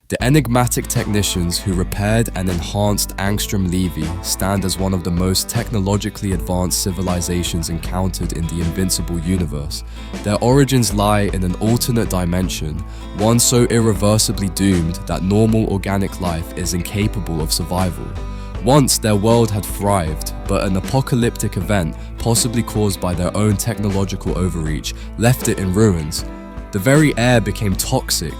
The enigmatic technicians who repaired and enhanced Angstrom Levy stand as one of the most technologically advanced civilizations encountered in the Invincible universe. Their origins lie in an alternate dimension, one so irreversibly doomed that normal organic life is incapable of survival. Once their world had thrived, but an apocalyptic event, possibly caused by their own technological overreach, left it in ruins. The very air became toxic.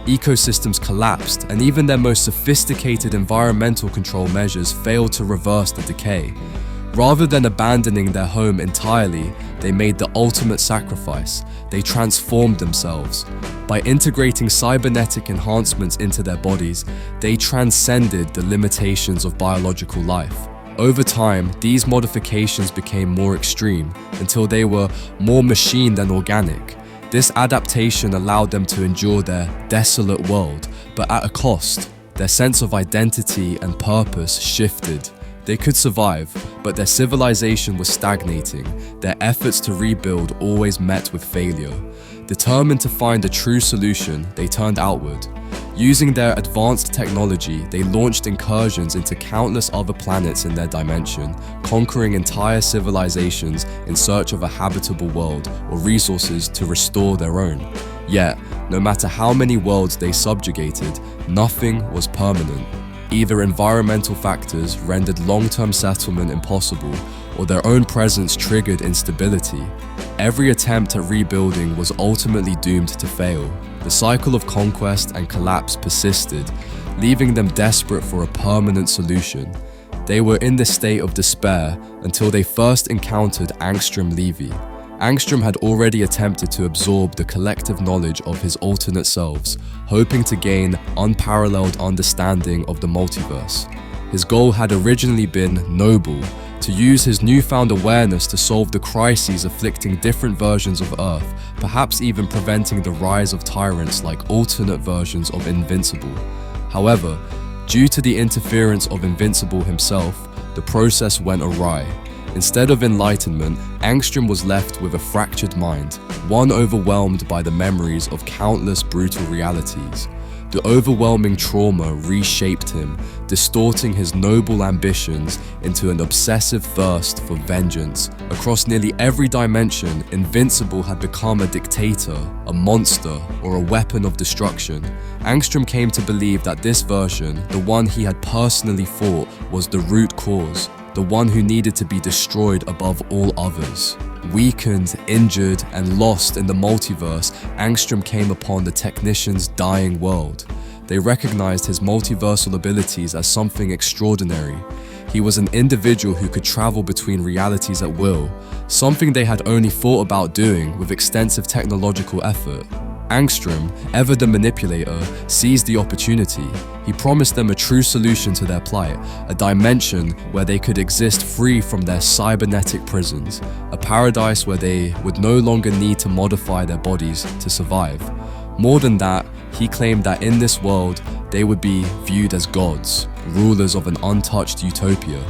Ecosystems collapsed, and even their most sophisticated environmental control measures failed to reverse the decay. Rather than abandoning their home entirely, they made the ultimate sacrifice. They transformed themselves. By integrating cybernetic enhancements into their bodies, they transcended the limitations of biological life. Over time, these modifications became more extreme, until they were more machine than organic. This adaptation allowed them to endure their desolate world, but at a cost. Their sense of identity and purpose shifted. They could survive, but their civilization was stagnating. Their efforts to rebuild always met with failure. Determined to find a true solution, they turned outward. Using their advanced technology, they launched incursions into countless other planets in their dimension, conquering entire civilizations in search of a habitable world or resources to restore their own. Yet, no matter how many worlds they subjugated, nothing was permanent. Either environmental factors rendered long-term settlement impossible, or their own presence triggered instability. Every attempt at rebuilding was ultimately doomed to fail. The cycle of conquest and collapse persisted, leaving them desperate for a permanent solution. They were in this state of despair until they first encountered Angstrom Levy. Angstrom had already attempted to absorb the collective knowledge of his alternate selves, hoping to gain unparalleled understanding of the multiverse. His goal had originally been noble, to use his newfound awareness to solve the crises afflicting different versions of Earth, perhaps even preventing the rise of tyrants like alternate versions of Invincible. However, due to the interference of Invincible himself, the process went awry. Instead of enlightenment, Angstrom was left with a fractured mind, one overwhelmed by the memories of countless brutal realities. The overwhelming trauma reshaped him, distorting his noble ambitions into an obsessive thirst for vengeance. Across nearly every dimension, Invincible had become a dictator, a monster, or a weapon of destruction. Angstrom came to believe that this version, the one he had personally fought, was the root cause, the one who needed to be destroyed above all others. Weakened, injured, and lost in the multiverse, Angstrom came upon the technicians' dying world. They recognized his multiversal abilities as something extraordinary. He was an individual who could travel between realities at will, something they had only thought about doing with extensive technological effort. Angstrom, ever the manipulator, seized the opportunity. He promised them a true solution to their plight, a dimension where they could exist free from their cybernetic prisons, a paradise where they would no longer need to modify their bodies to survive. More than that, he claimed that in this world, they would be viewed as gods, rulers of an untouched utopia.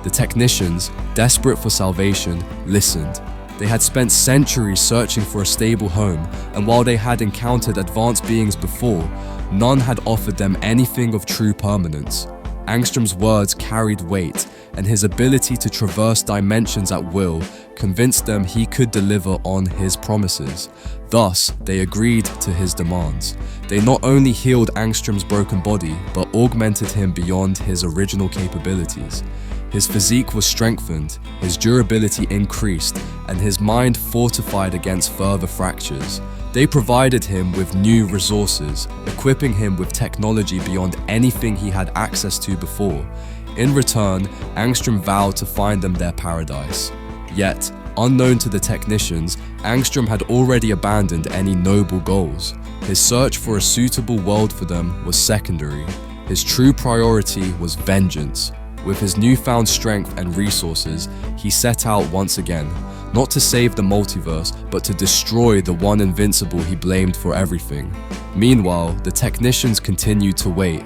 The technicians, desperate for salvation, listened. They had spent centuries searching for a stable home, and while they had encountered advanced beings before, none had offered them anything of true permanence. Angstrom's words carried weight, and his ability to traverse dimensions at will convinced them he could deliver on his promises. Thus, they agreed to his demands. They not only healed Angstrom's broken body, but augmented him beyond his original capabilities. His physique was strengthened, his durability increased, and his mind fortified against further fractures. They provided him with new resources, equipping him with technology beyond anything he had access to before. In return, Angstrom vowed to find them their paradise. Yet, unknown to the technicians, Angstrom had already abandoned any noble goals. His search for a suitable world for them was secondary. His true priority was vengeance. With his newfound strength and resources, he set out once again, not to save the multiverse, but to destroy the one Invincible he blamed for everything. Meanwhile, the technicians continued to wait.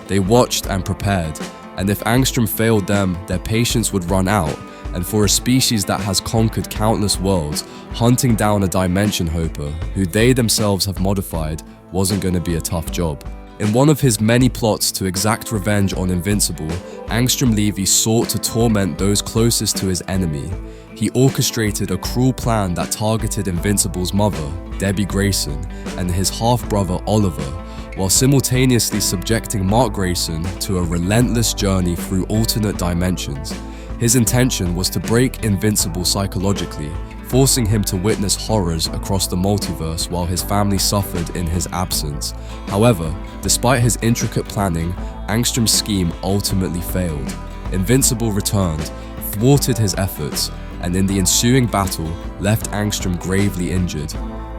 They watched and prepared, and if Angstrom failed them, their patience would run out, and for a species that has conquered countless worlds, hunting down a dimension hopper, who they themselves have modified, wasn't going to be a tough job. In one of his many plots to exact revenge on Invincible, Angstrom Levy sought to torment those closest to his enemy. He orchestrated a cruel plan that targeted Invincible's mother, Debbie Grayson, and his half-brother Oliver, while simultaneously subjecting Mark Grayson to a relentless journey through alternate dimensions. His intention was to break Invincible psychologically, forcing him to witness horrors across the multiverse while his family suffered in his absence. However, despite his intricate planning, Angstrom's scheme ultimately failed. Invincible returned, thwarted his efforts, and in the ensuing battle, left Angstrom gravely injured.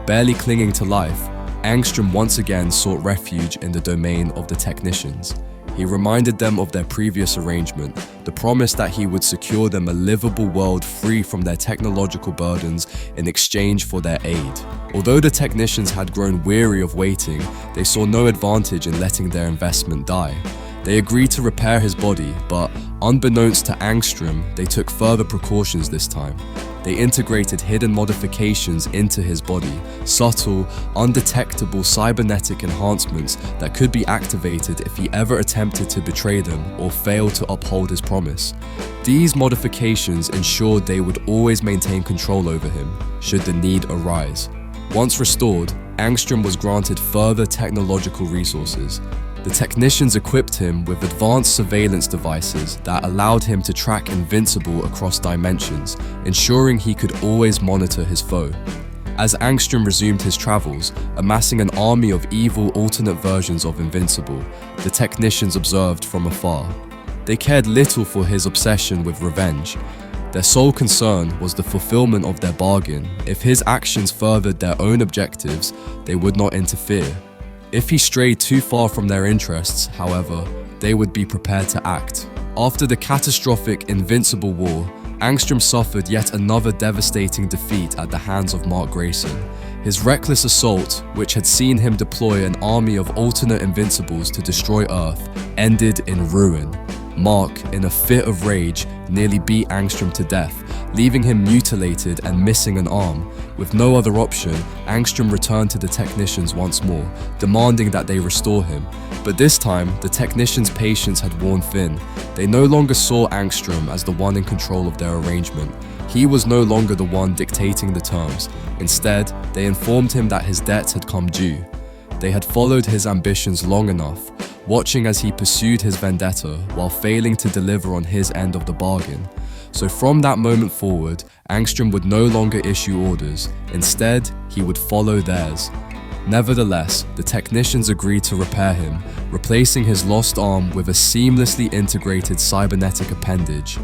Barely clinging to life, Angstrom once again sought refuge in the domain of the technicians. He reminded them of their previous arrangement, the promise that he would secure them a livable world free from their technological burdens in exchange for their aid. Although the technicians had grown weary of waiting, they saw no advantage in letting their investment die. They agreed to repair his body, but unbeknownst to Angstrom, they took further precautions this time. They integrated hidden modifications into his body, subtle, undetectable cybernetic enhancements that could be activated if he ever attempted to betray them or failed to uphold his promise. These modifications ensured they would always maintain control over him, should the need arise. Once restored, Angstrom was granted further technological resources. The technicians equipped him with advanced surveillance devices that allowed him to track Invincible across dimensions, ensuring he could always monitor his foe. As Angstrom resumed his travels, amassing an army of evil alternate versions of Invincible, the technicians observed from afar. They cared little for his obsession with revenge. Their sole concern was the fulfillment of their bargain. If his actions furthered their own objectives, they would not interfere. If he strayed too far from their interests, however, they would be prepared to act. After the catastrophic Invincible War, Angstrom suffered yet another devastating defeat at the hands of Mark Grayson. His reckless assault, which had seen him deploy an army of alternate Invincibles to destroy Earth, ended in ruin. Mark, in a fit of rage, nearly beat Angstrom to death, leaving him mutilated and missing an arm. With no other option, Angstrom returned to the technicians once more, demanding that they restore him. But this time, the technicians' patience had worn thin. They no longer saw Angstrom as the one in control of their arrangement. He was no longer the one dictating the terms. Instead, they informed him that his debts had come due. They had followed his ambitions long enough, watching as he pursued his vendetta while failing to deliver on his end of the bargain. So from that moment forward, Angstrom would no longer issue orders. Instead, he would follow theirs. Nevertheless, the technicians agreed to repair him, replacing his lost arm with a seamlessly integrated cybernetic appendage.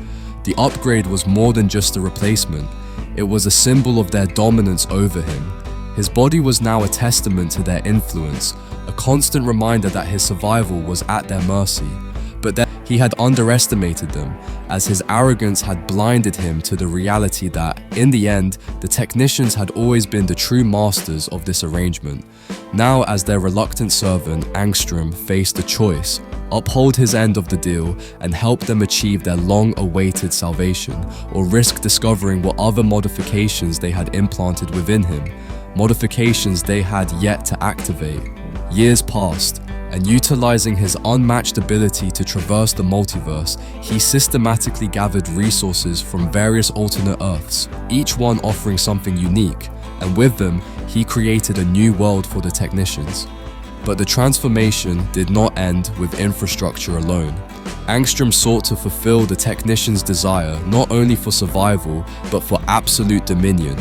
The upgrade was more than just a replacement. It was a symbol of their dominance over him. His body was now a testament to their influence, a constant reminder that his survival was at their mercy. But that he had underestimated them, as his arrogance had blinded him to the reality that, in the end, the technicians had always been the true masters of this arrangement. Now, as their reluctant servant, Angstrom faced a choice: uphold his end of the deal and help them achieve their long-awaited salvation, or risk discovering what other modifications they had implanted within him, modifications they had yet to activate. Years passed, and utilizing his unmatched ability to traverse the multiverse, he systematically gathered resources from various alternate Earths, each one offering something unique, and with them, he created a new world for the technicians. But the transformation did not end with infrastructure alone. Angstrom sought to fulfill the technicians' desire not only for survival, but for absolute dominion.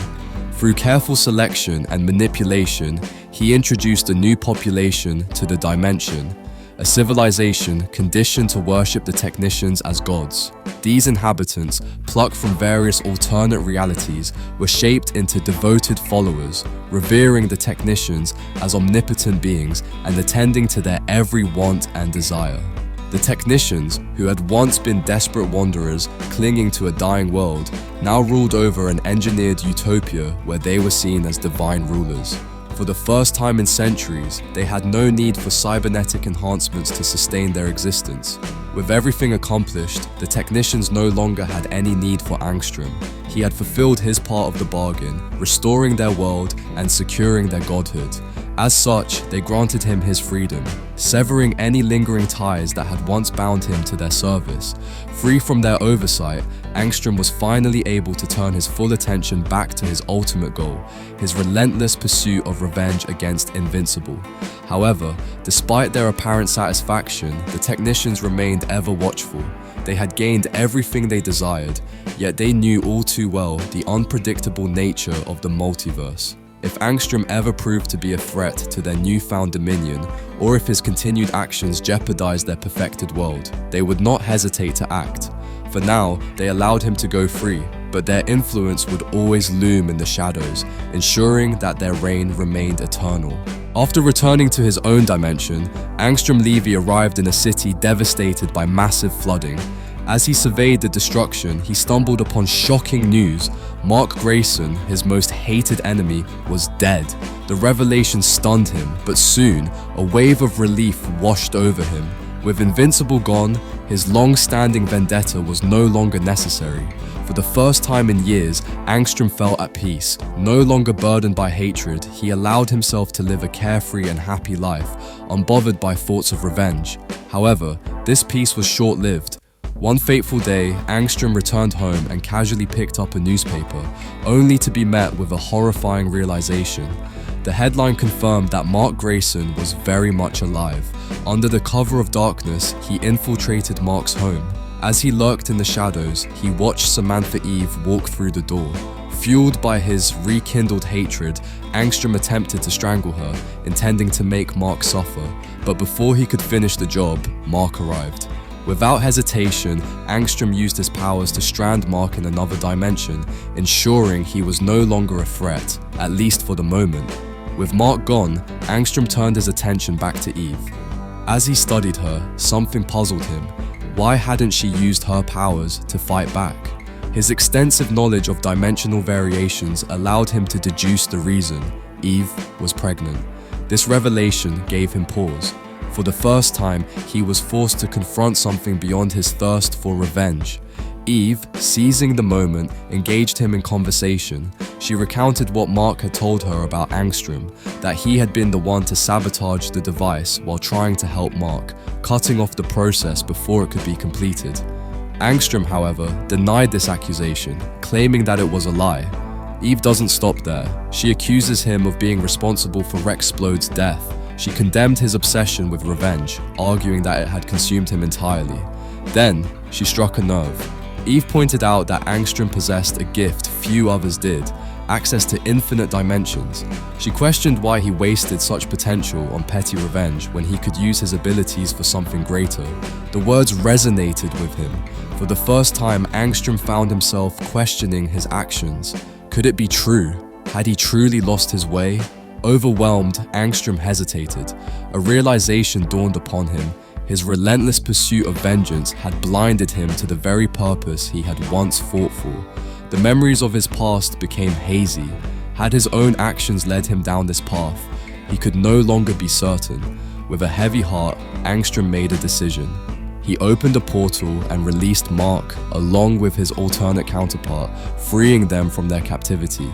Through careful selection and manipulation, he introduced a new population to the dimension, a civilization conditioned to worship the technicians as gods. These inhabitants, plucked from various alternate realities, were shaped into devoted followers, revering the technicians as omnipotent beings and attending to their every want and desire. The technicians, who had once been desperate wanderers clinging to a dying world, now ruled over an engineered utopia where they were seen as divine rulers. For the first time in centuries, they had no need for cybernetic enhancements to sustain their existence. With everything accomplished, the technicians no longer had any need for Angstrom. He had fulfilled his part of the bargain, restoring their world and securing their godhood. As such, they granted him his freedom, severing any lingering ties that had once bound him to their service. Free from their oversight, Angstrom was finally able to turn his full attention back to his ultimate goal, his relentless pursuit of revenge against Invincible. However, despite their apparent satisfaction, the technicians remained ever watchful. They had gained everything they desired, yet they knew all too well the unpredictable nature of the multiverse. If Angstrom ever proved to be a threat to their newfound dominion, or if his continued actions jeopardized their perfected world, they would not hesitate to act. For now, they allowed him to go free, but their influence would always loom in the shadows, ensuring that their reign remained eternal. After returning to his own dimension, Angstrom Levy arrived in a city devastated by massive flooding. As he surveyed the destruction, he stumbled upon shocking news. Mark Grayson, his most hated enemy, was dead. The revelation stunned him, but soon, a wave of relief washed over him. With Invincible gone, his long-standing vendetta was no longer necessary. For the first time in years, Angstrom felt at peace. No longer burdened by hatred, he allowed himself to live a carefree and happy life, unbothered by thoughts of revenge. However, this peace was short-lived. One fateful day, Angstrom returned home and casually picked up a newspaper, only to be met with a horrifying realization. The headline confirmed that Mark Grayson was very much alive. Under the cover of darkness, he infiltrated Mark's home. As he lurked in the shadows, he watched Samantha Eve walk through the door. Fueled by his rekindled hatred, Angstrom attempted to strangle her, intending to make Mark suffer. But before he could finish the job, Mark arrived. Without hesitation, Angstrom used his powers to strand Mark in another dimension, ensuring he was no longer a threat, at least for the moment. With Mark gone, Angstrom turned his attention back to Eve. As he studied her, something puzzled him. Why hadn't she used her powers to fight back? His extensive knowledge of dimensional variations allowed him to deduce the reason. Eve was pregnant. This revelation gave him pause. For the first time, he was forced to confront something beyond his thirst for revenge. Eve, seizing the moment, engaged him in conversation. She recounted what Mark had told her about Angstrom, that he had been the one to sabotage the device while trying to help Mark, cutting off the process before it could be completed. Angstrom, however, denied this accusation, claiming that it was a lie. Eve doesn't stop there. She accuses him of being responsible for Rexplode's death. She condemned his obsession with revenge, arguing that it had consumed him entirely. Then, she struck a nerve. Eve pointed out that Angstrom possessed a gift few others did, access to infinite dimensions. She questioned why he wasted such potential on petty revenge when he could use his abilities for something greater. The words resonated with him. For the first time, Angstrom found himself questioning his actions. Could it be true? Had he truly lost his way? Overwhelmed, Angstrom hesitated. A realization dawned upon him. His relentless pursuit of vengeance had blinded him to the very purpose he had once fought for. The memories of his past became hazy. Had his own actions led him down this path, he could no longer be certain. With a heavy heart, Angstrom made a decision. He opened a portal and released Mark, along with his alternate counterpart, freeing them from their captivity.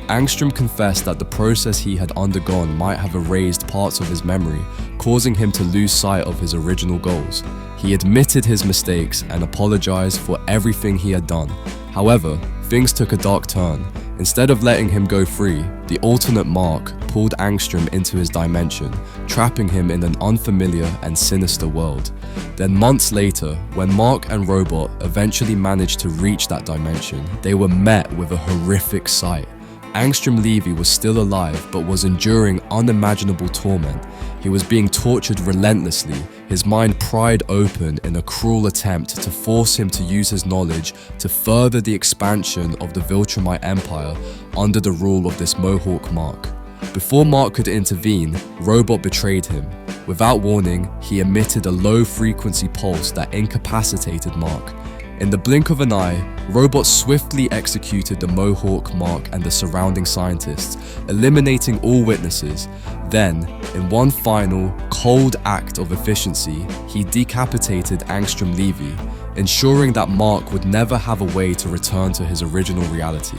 Angstrom confessed that the process he had undergone might have erased parts of his memory, causing him to lose sight of his original goals. He admitted his mistakes and apologized for everything he had done. However, things took a dark turn. Instead of letting him go free, the alternate Mark pulled Angstrom into his dimension, trapping him in an unfamiliar and sinister world. Then months later, when Mark and Robot eventually managed to reach that dimension, they were met with a horrific sight. Angstrom Levy was still alive but was enduring unimaginable torment. He was being tortured relentlessly, his mind pried open in a cruel attempt to force him to use his knowledge to further the expansion of the Viltrumite Empire under the rule of this Mohawk Mark. Before Mark could intervene, Robot betrayed him. Without warning, he emitted a low-frequency pulse that incapacitated Mark. In the blink of an eye, Robot swiftly executed the Mohawk Mark and the surrounding scientists, eliminating all witnesses. Then, in one final, cold act of efficiency, he decapitated Angstrom Levy, ensuring that Mark would never have a way to return to his original reality.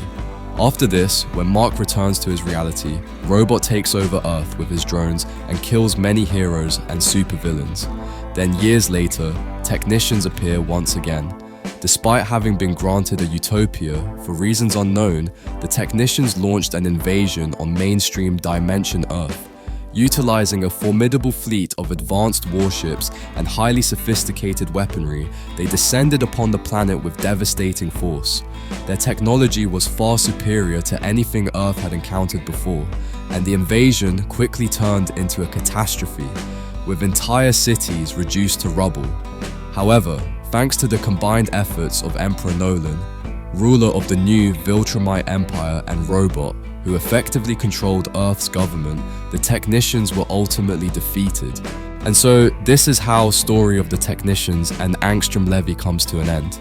After this, when Mark returns to his reality, Robot takes over Earth with his drones and kills many heroes and supervillains. Then years later, technicians appear once again. Despite having been granted a utopia, for reasons unknown, the technicians launched an invasion on mainstream Dimension Earth. Utilizing a formidable fleet of advanced warships and highly sophisticated weaponry, they descended upon the planet with devastating force. Their technology was far superior to anything Earth had encountered before, and the invasion quickly turned into a catastrophe, with entire cities reduced to rubble. However, thanks to the combined efforts of Emperor Nolan, ruler of the new Viltrumite Empire, and Robot, who effectively controlled Earth's government, the technicians were ultimately defeated. And so this is how Story of the Technicians and Angstrom Levy comes to an end.